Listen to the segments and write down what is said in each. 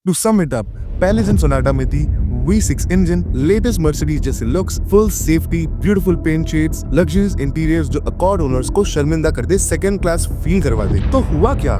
To sum it up, पहले जिन Sonata में थी V6 इंजन, लेटेस्ट मर्सिडीज जैसे looks, full safety, beautiful paint shades, luxurious interiors जो Accord owners को शर्मिंदा कर दे, सेकंड क्लास फील करवा दे। तो हुआ क्या?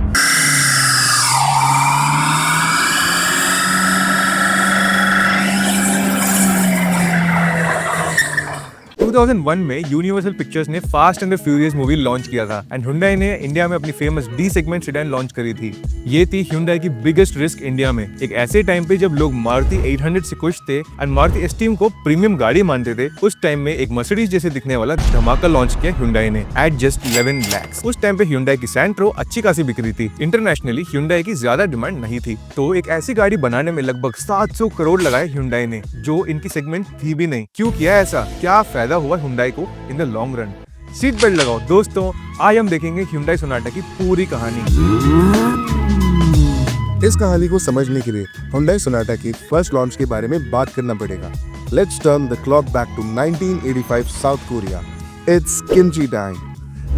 2001 में यूनिवर्सल पिक्चर्स ने fast and the furious movie launch किया था एंड Hyundai ने इंडिया में अपनी famous D segment sedan launch करी थी। ये थी Hyundai की बिगेस्ट रिस्क इंडिया में, एक ऐसे टाइम पे जब लोग मारुति 800 से खुश थे एंड मारुति एस्टीम को प्रीमियम गाड़ी मानते थे। उस टाइम में एक मर्सिडीज जैसे दिखने वाला धमाका लॉन्च किया Hyundai ने एट जस्ट 11 lakhs। उस टाइम पे Hyundai की सैंट्रो अच्छी खासी बिक रही थी, इंटरनेशनली Hyundai की ज्यादा डिमांड नहीं थी, तो एक ऐसी गाड़ी बनाने में लगभग 700 करोड़ लगाए Hyundai ने, जो इनकी सेगमेंट थी भी नहीं। क्यों किया ऐसा? क्या फायदा हुआ Hyundai को in the long run? Seat belt लगाओ दोस्तों, आज हम देखेंगे Hyundai सोनाटा की पूरी कहानी। इस कहानी को समझने के लिए Hyundai सोनाटा की फर्स्ट लॉन्च के बारे में बात करना पड़ेगा। Let's turn the clock back to 1985 South Korea. It's kimchi time.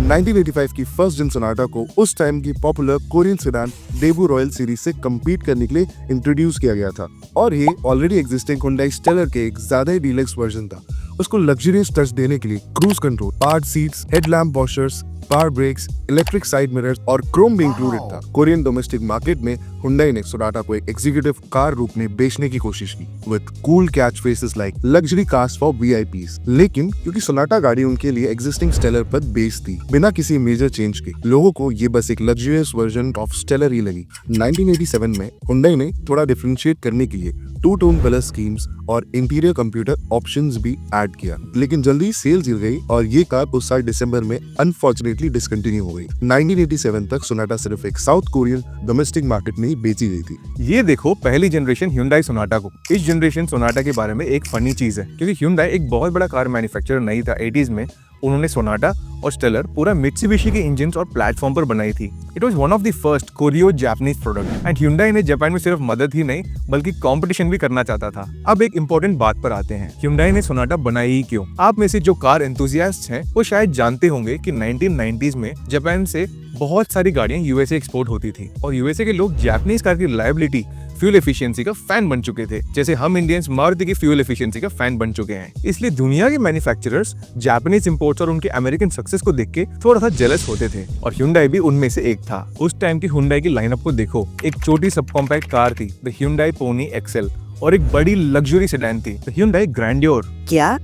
1985 की फर्स्ट जिन सोनाटा को उस टाइम की popular Korean sedan Daewoo Royale series से कम्पीट करने के लिए इंट्रोड्यूस किया गया था और ये ऑलरेडी एग्जिस्टिंग Hyundai स्टेलर के एक ज्यादा ही डीलक्स वर्जन था। उसको लग्जरियस टच देने के लिए cruise control, part seats, headlamp washers, power brakes, electric side mirrors और क्रोम भी इंक्लूडेड था। कोरियन डोमेस्टिक मार्केट में Hyundai ने सोनाटा को एक एग्जीक्यूटिव कार रूप में बेचने की कोशिश की with cool catch phrases like luxury cars for VIPs। लेकिन क्योंकि सोनाटा गाड़ी उनके लिए एग्जिस्टिंग स्टेलर पर बेस्ड थी, बिना किसी मेजर चेंज के लोगों को ये बस एक लग्जरियस वर्जन ऑफ स्टेलर ही लगी। 1987 में Hyundai ने थोड़ा डिफरेंशिएट करने के लिए टू टोन कलर स्कीम्स और इंटीरियर कंप्यूटर ऑप्शंस भी ऐड किया, लेकिन जल्दी सेल्स गिर गई और ये कार उस साल दिसंबर में अनफॉर्चुनेटली डिसकंटिन्यू हो गई। 1987 तक सोनाटा सिर्फ एक साउथ कोरियन डोमेस्टिक मार्केट में ही बेची गई थी। ये देखो पहली जनरेशन Hyundai सोनाटा को। इस जनरेशन सोनाटा के बारे में एक फनी चीज है, क्योंकि Hyundai एक बहुत बड़ा कार मैन्युफैक्चरर नहीं था 80s में। उन्होंने सोनाटा और स्टेलर पूरा मित्सुबिशी के इंजन्स और प्लेटफॉर्म पर बनाई थी। It was one of the first chorio Japanese product and Hyundai ने जापान में सिर्फ मदद ही नहीं बल्कि कंपटीशन भी करना चाहता था। अब एक इम्पोर्टेंट बात पर आते हैं, Hyundai ने सोनाटा बनाई ही क्यों? आप में से जो कार एंथुसियास्ट हैं वो शायद जानते होंगे कि 1990s में जापान से बहुत सारी गाड़ियां यूएसए एक्सपोर्ट होती थी और यूएसए के लोग जापानीज कार की रिलायबिलिटी, फ्यूल एफिशिएंसी का फैन बन चुके थे, जैसे हम इंडियंस मारुति की फ्यूल एफिशिएंसी का फैन बन चुके हैं। इसलिए दुनिया के मैन्युफैक्चरर्स जापानीज इंपोर्ट्स और उनके अमेरिकन सक्सेस को देख के थोड़ा सा जेलस होते थे और Hyundai भी उनमें से एक था। उस टाइम की Hyundai की लाइनअप को देखो, एक छोटी सब कॉम्पैक्ट कार थी द Hyundai Pony XL और एक बड़ी लग्जरी सेडान थी द Hyundai Grandeur। क्या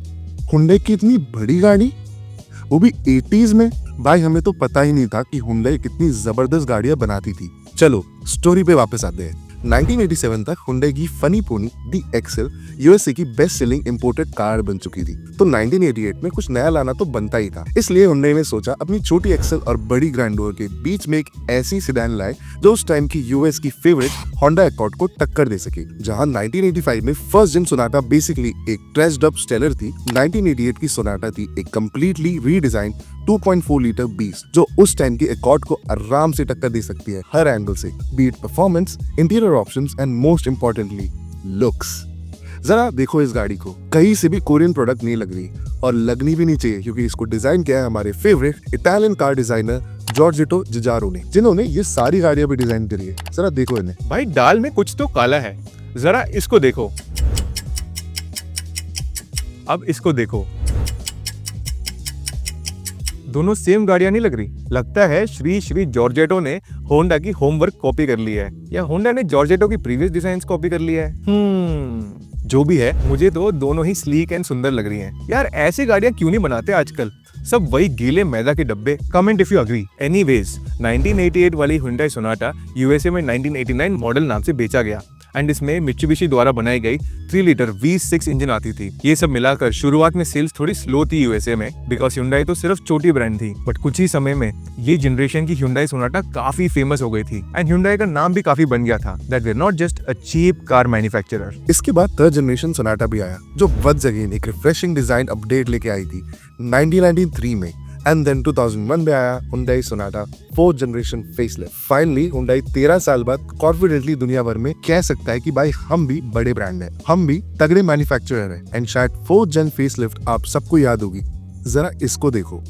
Hyundai की इतनी बड़ी गाड़ी, वो भी 80s में? भाई हमें तो पता ही नहीं था कि Hyundai कितनी जबरदस्त गाड़ियां बनाती थी। चलो स्टोरी पे वापस आते हैं। 1987 तक Hyundai की फनी पोनी दी XL यूएसए की बेस्ट सेलिंग इंपोर्टेड कार बन चुकी थी, तो 1988 में कुछ नया लाना तो बनता ही था। इसलिए Hyundai ने सोचा अपनी छोटी XL और बड़ी ग्रैंडोर के बीच में एक ऐसी सेडान लाए जो उस टाइम की यूएस की फेवरेट Honda Accord को टक्कर दे सके। जहां 1985 में फर्स्ट जिन सोनाटा बेसिकली एक ड्रेस्ड अप स्टेलर थी, 1988 की सोनाटा थी एक कंप्लीटली रीडिजाइन 2.4 लीटर बीस्ट जो उस टाइम की Accord को आराम से टक्कर दे सकती है हर एंगल से, beat performance, interior options and most importantly looks. जरा देखो इस गाड़ी को, कहीं से भी कोरियन प्रोडक्ट नहीं लग रही और लगनी भी नहीं चाहिए, क्योंकि इसको डिजाइन किया है हमारे फेवरेट इटालियन कार डिजाइनर जॉर्जेटो जिजारो ने, जिन्होंने ये सारी गाड़ियां भी डिजाइन करी है। जरा देखो इन्हें। भाई दाल में कुछ तो काला है, जरा इसको देखो। अब इसको देखो, दोनों सेम गाड़ियां नहीं लग रही। लगता है श्री जॉर्जेटो ने होंडा की होमवर्क कॉपी कर ली है या होंडा ने जॉर्जेटो की प्रीवियस डिजाइन्स कॉपी कर लिया है। जो भी है, मुझे तो दोनों ही स्लीक एंड सुंदर लग रही हैं। यार ऐसी गाड़ियां क्यों नहीं बनाते आजकल? सब वही गीले मैदा के डब्बे। Comment if you agree. Anyways, 1988 वाली Hyundai सोनाटा यूएसए में 1989 मॉडल नाम से बेचा गया एंड इसमें मित्सुबिशी द्वारा बनाई गई 3 लीटर V6 इंजन आती थी। ये सब मिलाकर शुरुआत में सेल्स थोड़ी स्लो थी यूएसए में, बिकॉज Hyundai तो सिर्फ छोटी ब्रांड थी, बट कुछ ही समय में ये जनरेशन की Hyundai सोनाटा काफी फेमस हो गई थी एंड Hyundai का नाम भी काफी बन गया था that we are not just a cheap car manufacturer. इसके बाद थर्ड जनरेशन सोनाटा भी आया जो वंस अगेन एक रिफ्रेशिंग डिजाइन अपडेट लेके आई थी 1993 में एंड देन 2001 में आया Hyundai Sonata 4th generation facelift. Finally Hyundai 13 साल बाद कॉन्फिडेंटली दुनिया भर में कह सकता है कि भाई हम भी बड़े ब्रांड हैं, हम भी तगड़े मैन्युफैक्चरर हैं एंड शायद 4th जन फेसलिफ्ट आप सबको याद होगी। जरा इसको देखो।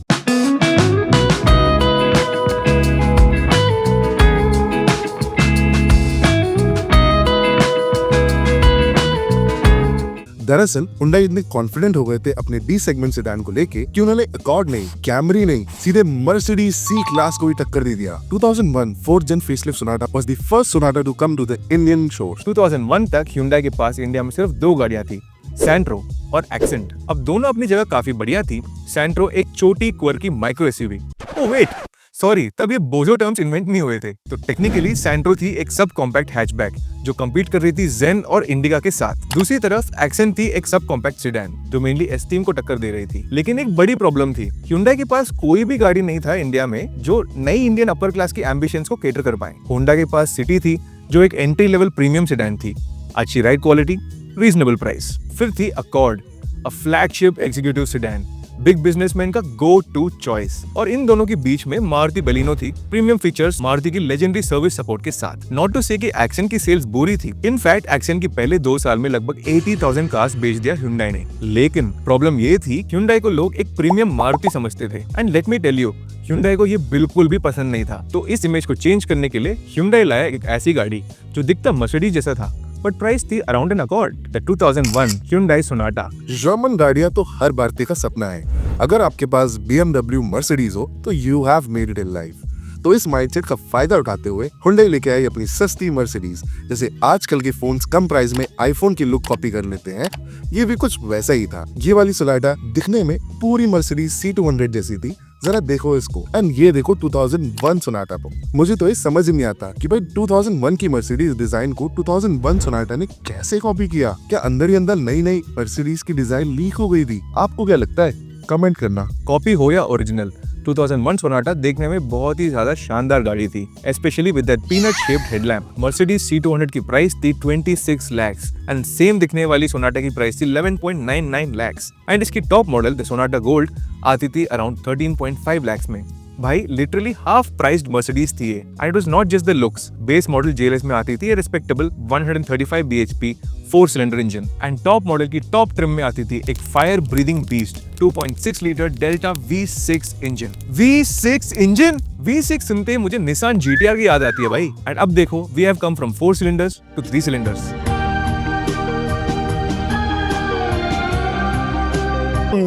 दरअसल हुंडई इतने कॉन्फिडेंट हो गए थे अपने डी सेगमेंट सेडान को लेके कि उन्होंने अकॉर्ड नहीं, कैमरी नहीं, सीधे मर्सिडीज सी क्लास को ही टक्कर दे दिया। 2001 fourth gen facelift Sonata was the first Sonata to come to the Indian shores. 2001 तक Hyundai के पास इंडिया में सिर्फ 2 गाड़ियां थी, सैंट्रो और एक्सेंट। अब दोनों अपनी जगह काफी बढ़िया थी। सैंट्रो एक छोटी quirky micro SUV. Oh wait, sorry, तब ये बोझो टर्म्स इन्वेंट नहीं हुए थे। तो टेक्निकली सैंट्रो थी एक सब कॉम्पैक्ट हैचबैक जो कम्पीट कर रही थी जेन और इंडिका के साथ। दूसरी तरफ एक्सेंट थी एक सब कॉम्पैक्ट सेडान जो मेनली एस्टीम को टक्कर दे रही थी। लेकिन एक बड़ी प्रॉब्लम थी, Hyundai के पास कोई भी गाड़ी नहीं था इंडिया में जो नई इंडियन अपर क्लास की एम्बिशंस को केटर कर पाए। होंडा के पास सिटी थी जो एक एंट्री लेवल प्रीमियम सेडान थी, अच्छी राइड क्वालिटी, रीजनेबल प्राइस। फिर थी accord, a flagship executive sedan, big businessman का गो टू चॉइस। और इन दोनों के बीच में मारुति बलिनो थी, प्रीमियम फीचर्स, मारुति की लेजेंडरी सर्विस सपोर्ट के साथ। नॉट टू से कि एक्सेंट की सेल्स बुरी थी। इनफैक्ट एक्सेंट की पहले 2 साल में लगभग 80,000 कार्स बेच दिया Hyundai ने। लेकिन प्रॉब्लम ये थी, Hyundai को लोग एक प्रीमियम मारुति समझते थे। And let me tell you, Hyundai को ये बिल्कुल भी पसंद नहीं था। तो इस इमेज को चेंज करने के लिए Hyundai लाया एक ऐसी गाड़ी जो दिखता मर्सिडीज जैसा था बट प्राइस थी around an accord, the 2001 Hyundai Sonata। German गाड़ियां तो हर भारतीय का सपना है। अगर आपके पास BMW, मर्सिडीज हो तो you have made it in life. तो इस माइंडसेट का फायदा उठाते हुए Hyundai लेके आई अपनी सस्ती मर्सिडीज। जैसे आजकल के फोन्स कम प्राइस में आईफोन की लुक कॉपी कर लेते हैं, ये भी कुछ वैसा ही था। ये वाली सोनाटा दिखने में पूरी मर्सिडीज C200 जैसी थी। जरा देखो इसको, एंड ये देखो 2001 सोनाटा को। मुझे तो ये समझ ही नहीं आता कि भाई 2001 की मर्सिडीज डिजाइन को 2001 सोनाटा ने कैसे कॉपी किया। क्या अंदर ही अंदर नई नई मर्सिडीज की डिजाइन लीक हो गई थी? आपको क्या लगता है? कमेंट करना। कॉपी हो या ओरिजिनल, 2001 सोनाटा देखने में बहुत ही ज्यादा शानदार गाड़ी थी, specially with that peanut shaped headlamp. Mercedes C200 की प्राइस थी 26 lakhs एंड सेम दिखने वाली सोनाटा की प्राइस थी 11.99 lakhs एंड इसकी top model the Sonata gold आती थी अराउंड 13.5 lakhs में। भाई लिटरली हाफ प्राइस्ड मर्सिडीज थी ये। And it was not just the looks. Base model JLS में आती थी respectable 135 bhp 4 cylinder engine and top model की टॉप ट्रिम में आती थी एक fire breathing beast 2.6 litre delta V6 engine. V6 engine, V6 सुनते ही मुझे निसान GTR की याद आती है भाई। एंड अब देखो, we have come from 4 cylinders to 3 cylinders.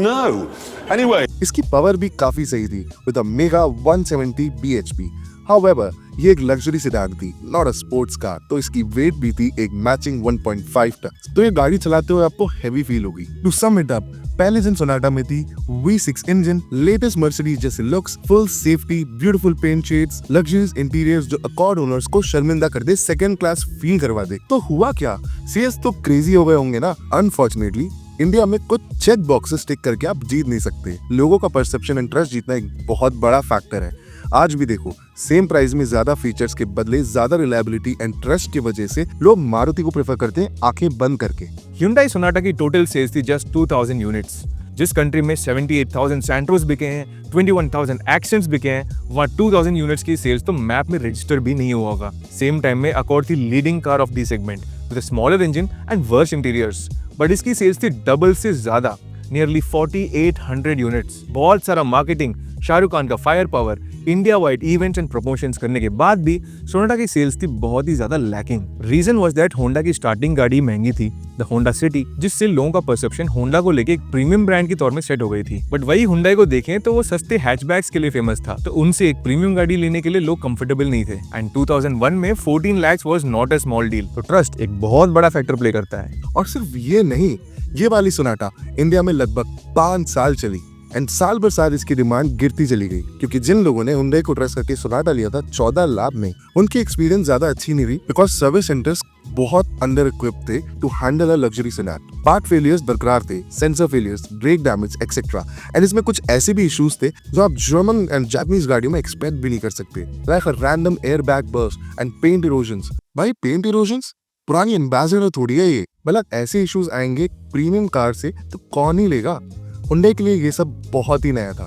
No. Anyway. इसकी पावर भी काफी सही थी with a mega 170 bhp। However, ये एक लग्जरी सेडान थी, नॉट अ स्पोर्ट्स कार, तो इसकी वेट भी थी एक मैचिंग 1.5 टन। तो ये गाड़ी चलाते हुए आपको हैवी फील होगी। टू सम इट अप, पहले जेन सोनाटा में थी V6 इंजन, लेटेस्ट मर्सिडीज जैसे looks, full safety, beautiful paint shades, luxurious interiors जो अकॉर्ड ओनर्स को शर्मिंदा कर दे, सेकंड क्लास फील करवा दे। तो हुआ क्या? सेल्स तो क्रेजी हो गए होंगे ना। अनफॉर्चुनेटली इंडिया में कुछ चेक बॉक्सेस टिक करके आप जीत नहीं सकते। लोगों का परसेप्शन एंड ट्रस्ट जीतना एक बहुत बड़ा फैक्टर है। आज भी देखो, सेम प्राइस में ज्यादा फीचर्स के बदले ज्यादा रिलायबिलिटी एंड ट्रस्ट की वजह से लोग मारुति को प्रेफर करते हैं आंखें बंद करके। Hyundai Sonata की टोटल सेल्स थी जस्ट 2000 यूनिट्स। जिस कंट्री में 78,000 सैंट्रोस बिके हैं, 21,000 एक्सेंट्स बिके हैं, वहाँ 2000 यूनिट्स की सेल्स तो मैप में रजिस्टर भी नहीं हुआ होगा। सेम टाइम में अकॉर्ड थी leading car of the segment with smaller engine and worse interiors, but इसकी सेल्स थी डबल से ज्यादा, नियरली 4800 यूनिट्स। बहुत सारा मार्केटिंग, शाहरुख खान का fire power, India wide events and promotions करने के बाद भी सोनाटा की सेल्स थी बहुत ही ज्यादा lacking. Reason was that Honda की स्टार्टिंग गाड़ी महंगी थी, द होंडा सिटी, जिससे लोगों का परसेप्शन होंडा को लेके एक प्रीमियम ब्रांड के तौर में सेट हो गई थी। बट वही Hyundai को देखें तो वो सस्ते हैचबैक्स के लिए फेमस था, तो उनसे एक प्रीमियम गाड़ी लेने के लिए लोग कंफर्टेबल नहीं थे। एंड 2001 में 14 lakhs was not a small deal. तो ट्रस्ट एक बहुत बड़ा फैक्टर प्ले करता है। और सिर्फ ये नहीं, ये वाली सोनाटा इंडिया में लगभग 5 साल चली एंड साल भर साल इसकी डिमांड गिरती चली गई, क्योंकि जिन लोगों ने Hyundai को ट्रस्ट करके सोनाटा लिया था 14 लाख में, उनकी एक्सपीरियंस ज्यादा अच्छी नहीं रही बिकॉज सर्विस सेंटर्स बहुत अंडर इक्विप्ड थे to handle a luxury sedan. Part failures बरकरार थे, sensor failures, brake damage etcetera, and इसमें कुछ ऐसे भी इश्यूज थे जो आप जर्मन एंड जापानीज गाड़ियों में एक्सपेक्ट भी नहीं कर सकते, like a random air bag burst and paint erosions. भाई पेंट इरोजन्स पुरानी एम्बेसडर थोड़ी है ये, मतलब ऐसे इश्यूज आएंगे प्रीमियम कार से तो कौन ही लेगा। Hyundai के लिए ये सब बहुत ही नया था।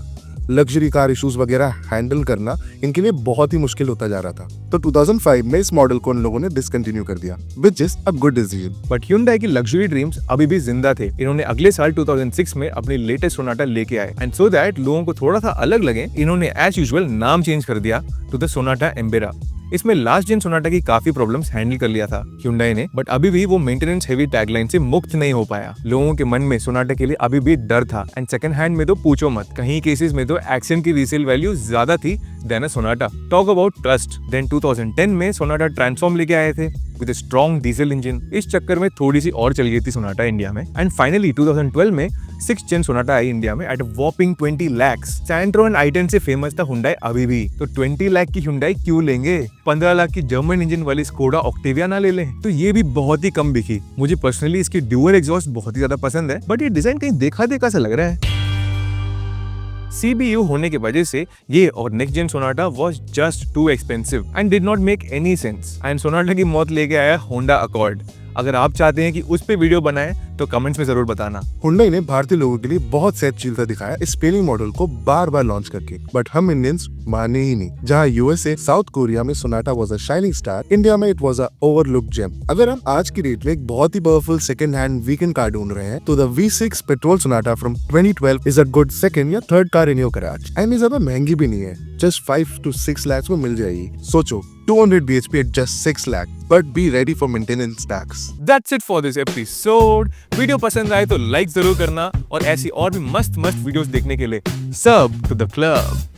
लग्जरी कार इश्यूज वगैरह हैंडल करना इनके लिए बहुत ही मुश्किल होता जा रहा था। तो 2005 में इस मॉडल को उन लोगों ने डिसकंटिन्यू कर दिया, which is a good decision. But Hyundai की लग्जरी ड्रीम्स अभी भी जिंदा थे। इन्होंने अगले साल 2006 में अपनी लेटेस्ट सोनाटा लेके आए एंड सो दैट लोगों को थोड़ा सा अलग लगे, इन्होंने एज यूजुअल नाम चेंज कर दिया टू द सोनाटा एम्बेरा। इसमें लास्ट जेन सोनाटा की काफी प्रॉब्लम्स हैंडल कर लिया था Hyundai ने, बट अभी भी वो मेंटेनेंस हेवी टैगलाइन से मुक्त नहीं हो पाया। लोगों के मन में सोनाटा के लिए अभी भी डर था, एंड सेकंड हैंड में तो पूछो मत, कहीं केसेस में तो एक्सेंट की रीसेल वैल्यू ज्यादा थी than a Sonata. Talk about trust, then 2010 में सोनाटा ट्रांसफॉर्म लेके आए थे with a strong diesel engine. इस चक्कर में थोड़ी सी और चल गई थी सोनाटा इंडिया में, एंड फाइनली 2012 में 6th जेन सोनाटा आई इंडिया में at whopping 20 lakhs। Santro and i10 से फेमस था Hyundai अभी भी, तो 20 लाख की Hyundai क्यों लेंगे? 15 लाख की जर्मन इंजन वाली स्कोडा ऑक्टेविया ना ले लें? तो ये भी बहुत ही कम बिकी। मुझे पर्सनली इसकी ड्यूअल एग्जॉस्ट बहुत ही ज्यादा पसंद है, बट ये डिजाइन कहीं देखा देखा सा लग रहा है। CBU होने की वजह से ये और next gen Sonata was just too expensive and did not make any sense, and Sonata की मौत लेके आया होंडा अकॉर्ड। अगर आप चाहते हैं कि उस पे वीडियो बनाए तो कमेंट्स में जरूर बताना। Hyundai ने भारतीय लोगों के लिए बहुत सहनशीलता दिखाया इस पेलिंग मॉडल को बार बार लॉन्च करके, बट हम इंडियंस माने ही नहीं। जहां USA, साउथ कोरिया में Sonata was a shining star, India में it was a overlooked gem. अगर हम आज की डेट में एक बहुत ही powerful second hand weekend car ढूंढ रहे हैं तो the V6 petrol Sonata from 2012 is a good second या third car in your garage, and ये ज्यादा महंगी भी नहीं है, जस्ट 5 to 6 lakhs में मिल जाएगी। सोचो 200 bhp at just 6 lakh, but be ready for maintenance tax. That's it for this episode. Video पसंद आए तो लाइक जरूर करना, और ऐसी और भी मस्त वीडियोस देखने के लिए सब टू द क्लब।